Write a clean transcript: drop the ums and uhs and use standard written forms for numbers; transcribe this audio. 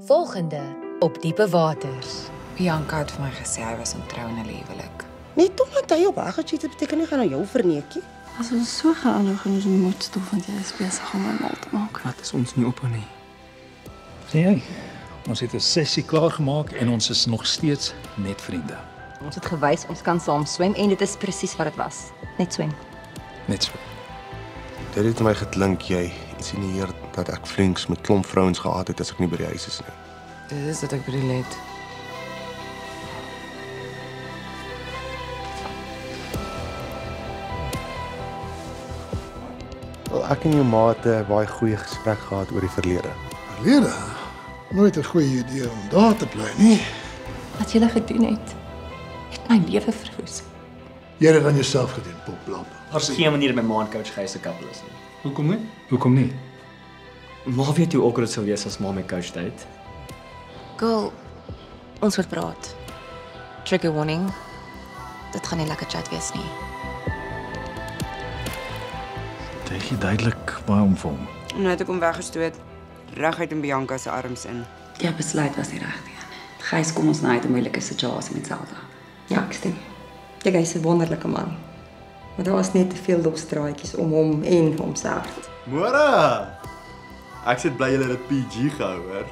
Volgende op Diepe Waters. Bianca het vir my gesê hy was ontrou in 'n huwelik. Net omdat hy op haar gecheat het, beteken nie gaan aan jou verneekie. As ons so gaan gaan ons moet stof want jy is besig om my mal te maak. Wat is ons nie op nie? Sien jy? Ons het 'n sessie klaar gemaak en ons is nog steeds net vriende. Ons het gewys ons kan saam swem en dit is presies wat dit was. Net swem. Net so. Dit het my geklink jy insinueer dat ek flings met klomp vrouens gehad het as ek nie by die huis is nie. Dit is wat ek bedoel het. Wel, ek en jou ma het 'n baie goeie gesprek gehad oor die verlede. Verlede? Nooit 'n goeie idee om daar te bly nie. Wat jy gedoen het my lewe verwoes. Jy het dit aan jouself gedoen, popblap. Daar's geen manier my ma en coach Gys se kappel is nie. Hoekom nie? Hoekom nie? Ma weet hoe awkward dit sou wees as ma my coach date. Girl, ons moet praat. Trigger warning. Dit gaan nie lekker chat wees nie. Dit gee duidelik baie om vir hom. Nou het ek hom weggestoot, reguit in Bianca se arms in. Jy besluit was die regte een. Gys kom ons nou uit 'n moeilike situasie met Zelda. Ja, ek stem. Jy is 'n wonderlike man. Maar daar was net te veel losdraadjies om hom en homself. Môre! Ek sit bly julle het dit PG gehou, hoor.